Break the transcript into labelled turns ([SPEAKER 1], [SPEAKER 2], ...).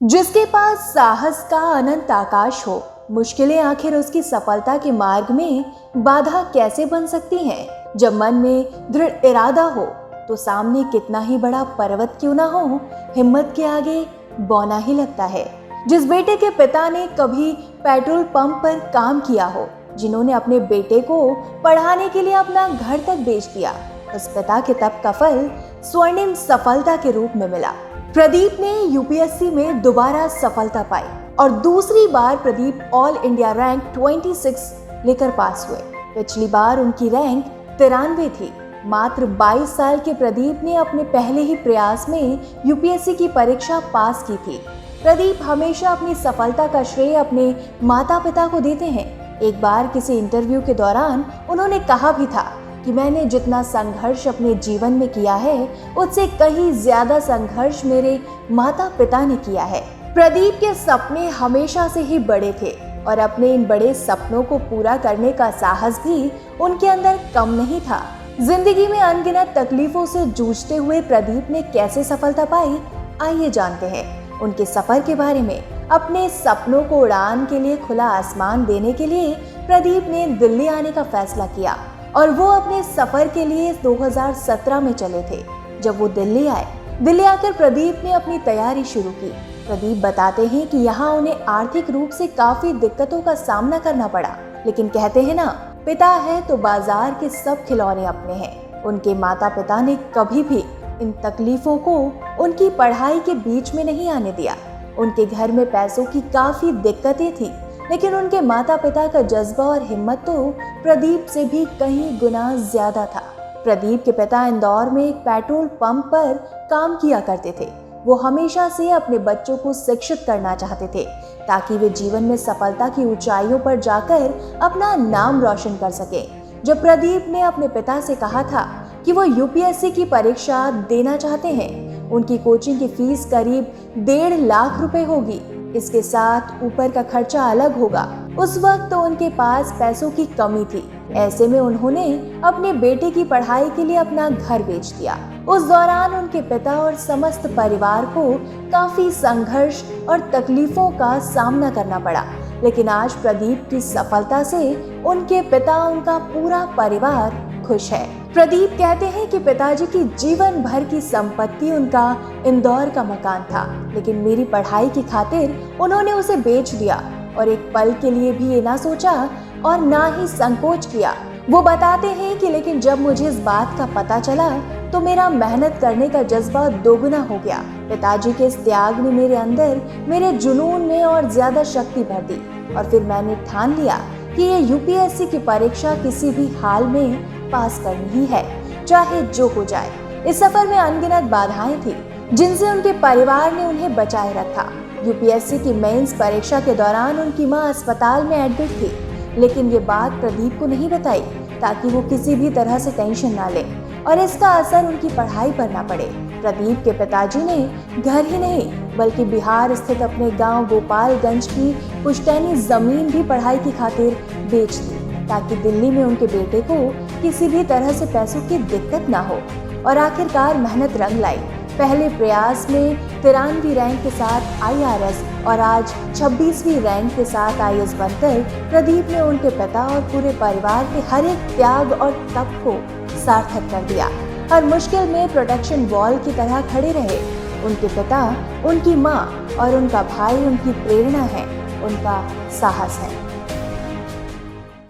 [SPEAKER 1] जिसके पास साहस का अनंत आकाश हो, मुश्किलें आखिर उसकी सफलता के मार्ग में बाधा कैसे बन सकती हैं? जब मन में दृढ़ इरादा हो तो सामने कितना ही बड़ा पर्वत क्यों ना हो, हिम्मत के आगे बौना ही लगता है। जिस बेटे के पिता ने कभी पेट्रोल पंप पर काम किया हो, जिन्होंने अपने बेटे को पढ़ाने के लिए अपना घर तक बेच दिया, उस पिता के तप का फल स्वर्णिम सफलता के रूप में मिला। प्रदीप ने यूपीएससी में दोबारा सफलता पाई और दूसरी बार प्रदीप ऑल इंडिया रैंक 26 लेकर पास हुए। पिछली बार उनकी रैंक 93 थी। मात्र 22 साल के प्रदीप ने अपने पहले ही प्रयास में यूपीएससी की परीक्षा पास की थी। प्रदीप हमेशा अपनी सफलता का श्रेय अपने माता पिता को देते हैं। एक बार किसी इंटरव्यू के दौरान उन्होंने कहा भी था कि मैंने जितना संघर्ष अपने जीवन में किया है, उससे कहीं ज्यादा संघर्ष मेरे माता पिता ने किया है। प्रदीप के सपने हमेशा से ही बड़े थे और अपने इन बड़े सपनों को पूरा करने का साहस भी उनके अंदर कम नहीं था। जिंदगी में अनगिनत तकलीफों से जूझते हुए प्रदीप ने कैसे सफलता पाई, आइए जानते हैं उनके सफर के बारे में। अपने सपनों को उड़ान के लिए खुला आसमान देने के लिए प्रदीप ने दिल्ली आने का फैसला किया और वो अपने सफर के लिए 2017 में चले थे। जब वो दिल्ली आए, दिल्ली आकर प्रदीप ने अपनी तैयारी शुरू की। प्रदीप बताते हैं कि यहाँ उन्हें आर्थिक रूप से काफी दिक्कतों का सामना करना पड़ा, लेकिन कहते हैं ना, पिता है तो बाजार के सब खिलौने अपने हैं। उनके माता पिता ने कभी भी इन तकलीफों को उनकी पढ़ाई के बीच में नहीं आने दिया। उनके घर में पैसों की काफी दिक्कतें थी, लेकिन उनके माता पिता का जज्बा और हिम्मत तो प्रदीप से भी कहीं गुना ज्यादा था। प्रदीप के पिता इंदौर में एक पेट्रोल पंप पर काम किया करते थे। वो हमेशा से अपने बच्चों को शिक्षित करना चाहते थे ताकि वे जीवन में सफलता की ऊंचाइयों पर जाकर अपना नाम रोशन कर सके। जब प्रदीप ने अपने पिता से कहा था कि वो यूपीएससी की परीक्षा देना चाहते हैं, उनकी कोचिंग की फीस करीब 1.5 लाख रुपए होगी, इसके साथ ऊपर का खर्चा अलग होगा। उस वक्त तो उनके पास पैसों की कमी थी। ऐसे में उन्होंने अपने बेटे की पढ़ाई के लिए अपना घर बेच दिया। उस दौरान उनके पिता और समस्त परिवार को काफी संघर्ष और तकलीफों का सामना करना पड़ा, लेकिन आज प्रदीप की सफलता से उनके पिता, उनका पूरा परिवार खुश है। प्रदीप कहते हैं कि पिताजी की जीवन भर की संपत्ति उनका इंदौर का मकान था, लेकिन मेरी पढ़ाई की खातिर उन्होंने उसे बेच दिया और एक पल के लिए भी ये ना सोचा और ना ही संकोच किया। वो बताते हैं कि लेकिन जब मुझे इस बात का पता चला तो मेरा मेहनत करने का जज्बा दोगुना हो गया। पिताजी के इस त्याग ने मेरे अंदर, मेरे जुनून में और ज्यादा शक्ति भर दी और फिर मैंने ठान लिया कि ये यूपीएससी की परीक्षा किसी भी हाल में पास करनी ही है, चाहे जो हो जाए। इस सफर में अनगिनत बाधाएं थी जिनसे उनके परिवार ने उन्हें बचाए रखा। यूपीएससी की मेंस परीक्षा के दौरान उनकी मां अस्पताल में एडमिट थी, लेकिन ये बात प्रदीप को नहीं बताई ताकि वो किसी भी तरह से टेंशन ना ले और इसका असर उनकी पढ़ाई पर ना पड़े। प्रदीप के पिताजी ने घर ही नहीं बल्कि बिहार स्थित अपने गांव गोपालगंज की पुश्तैनी जमीन भी पढ़ाई की खातिर बेच दी ताकि दिल्ली में उनके बेटे को किसी भी तरह से पैसों की दिक्कत ना हो। और आखिरकार मेहनत रंग लाई। पहले प्रयास में 93वीं रैंक के साथ आईआरएस और आज 26वीं रैंक के साथ आईएएस बनकर प्रदीप ने उनके पिता और पूरे परिवार के हर एक त्याग और तप को सार्थक कर दिया। हर मुश्किल में प्रोटेक्शन वॉल की तरह खड़े रहे। उनके पिता, उनकी माँ और उनका भाई उनकी प्रेरणा है, उनका साहस है।